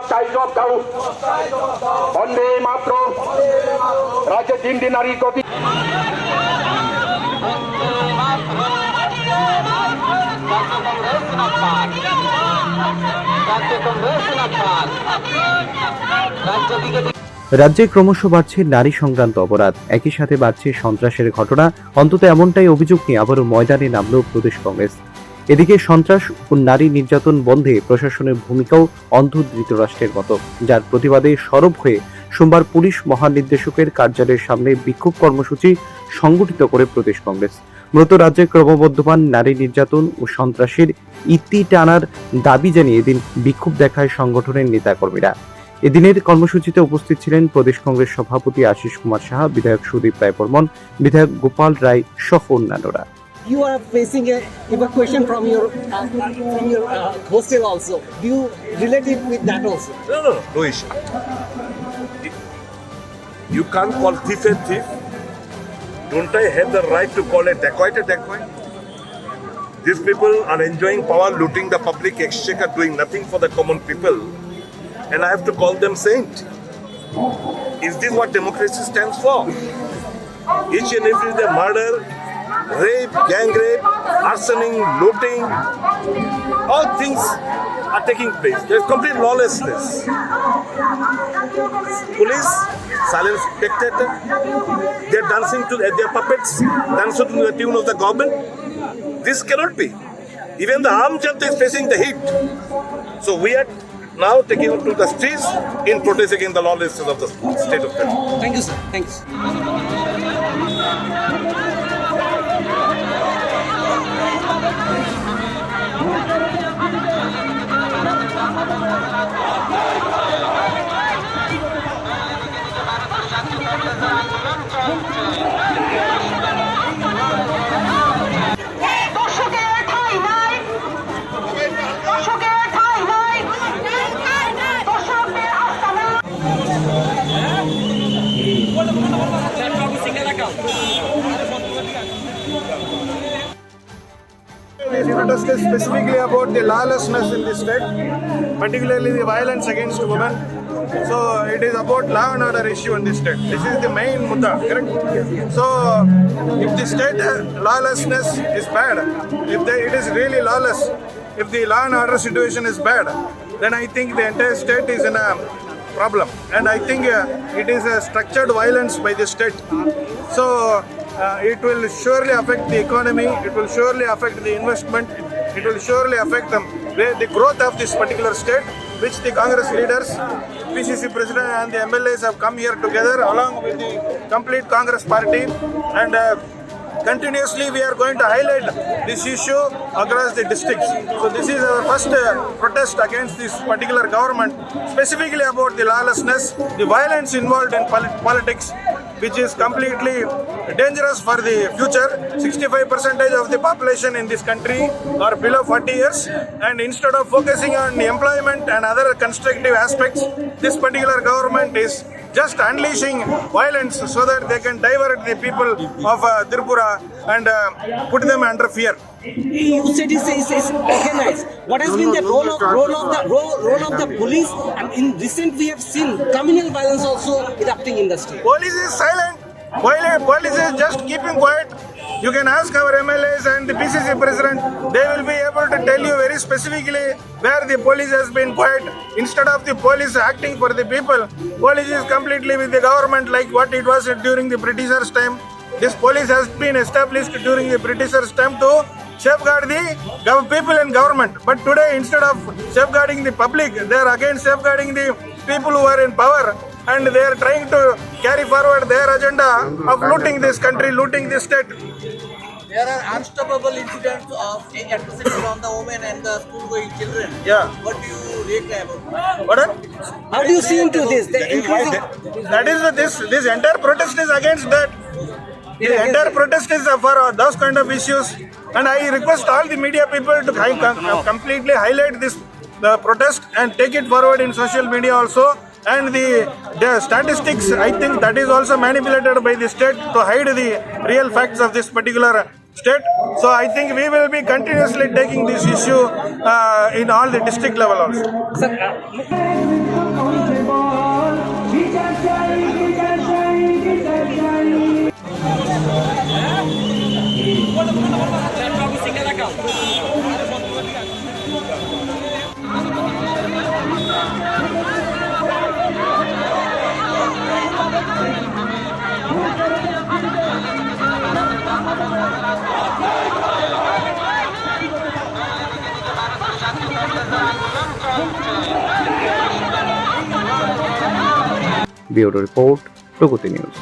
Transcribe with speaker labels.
Speaker 1: চাই জবাব দাও। বন্দে মাতরম। রাজ্যে 3 দিন নারী গতি।
Speaker 2: রাজ্যে ক্রমশ বাড়ছে নারী সংক্রান্ত অপরাধ, একই সাথে বাড়ছে সন্ত্রাসের ঘটনা। অন্তত এমনটাই অভিযোগ নিয়ে আবারও ময়দানে নামল প্রদেশ কংগ্রেস। এদিকে সন্ত্রাস ও নারী নির্যাতন বন্ধে প্রশাসনের ভূমিকাও অন্ধ ধৃতরাষ্ট্রের মতো, যার প্রতিবাদে সরব হয়ে সোমবার পুলিশ মহানির্দেশকের কার্যালয়ের সামনে বিক্ষোভ কর্মসূচি সংগঠিত করে প্রদেশ কংগ্রেস। মূলত রাজ্যে ক্রমবর্ধমান নারী নির্যাতন ও সন্ত্রাসের ইতি টানার দাবি জানিয়ে এদিন বিক্ষোভ দেখায় সংগঠনের নেতাকর্মীরা। এদিনের কর্মসূচিতে উপস্থিত ছিলেন প্রদেশ কংগ্রেস সভাপতি আশিস কুমার সাহা, বিধায়ক সুদীপ রায় বর্মন, বিধায়ক গোপাল রায় সহ অন্যান্যরা।
Speaker 3: You are facing a evacuation from your hostel also. Do you relate it with that also?
Speaker 4: No issue. You can't call thief a thief. Don't I have the right to call a dacoit a dacoit? These people are enjoying power, looting the public exchequer, doing nothing for the common people, and I have to call them saint. Is this what democracy stands for? Each and every day murder, rape, gang rape, arsoning, looting, all things are taking place. There is complete lawlessness. Police, silent spectator, they are dancing to their puppets, dancing to the tune of the government. This cannot be. Even the armed junta is facing the heat. So we are now taking up to the streets in protest against the lawlessness of the state of Kerala.
Speaker 3: Thank you, sir. Thanks.
Speaker 5: This protest is specifically about the lawlessness in the state, particularly the violence against women. So it is about law and order issue in the state. This is the main mudda, correct? So if the state lawlessness is bad, it is really lawless, if the law and order situation is bad, then I think the entire state is in a problem. And I think it is a structured violence by the state. So it will surely affect the economy, it will surely affect the investment, it will surely affect the growth of this particular state, which the Congress leaders, PCC President and the MLAs have come here together along with the complete Congress party, and continuously we are going to highlight this issue across the districts. So this is our first protest against this particular government, specifically about the lawlessness, the violence involved in politics, which is completely dangerous for the future. 65% of the population in this country are below 40 years, and instead of focusing on employment and other constructive aspects, this particular government is just unleashing violence so that they can divert the people of Tripura and put them under fear.
Speaker 3: You said it's organized. What has been the role of the police? And in recent we have seen communal violence also erupting in the state.
Speaker 5: Police is silent. Police is just keeping quiet. You can ask our MLAs and the PCC President. They will be able to tell you very specifically where the police has been quiet. Instead of the police acting for the people, police is completely with the government like what it was during the Britishers' time. This police has been established during the Britishers' time to safeguard the people and government. But today, instead of safeguarding the public, they are again safeguarding the people who are in power, and they are trying to carry forward their agenda of looting this country, looting this state.
Speaker 6: There are unstoppable incidents of atrocities on the women and the school-going children.
Speaker 5: Yeah.
Speaker 6: What do you react about?
Speaker 5: What?
Speaker 3: How do you see into this? The increasing.
Speaker 5: That is this entire protest is against that. The entire protest is for those kind of issues, and I request all the media people to completely highlight this protest and take it forward in social media also. And the statistics, I think that is also manipulated by the state to hide the real facts of this particular state. So I think we will be continuously taking this issue in all the district level also.
Speaker 3: Sir,
Speaker 2: bureau report Pragati news.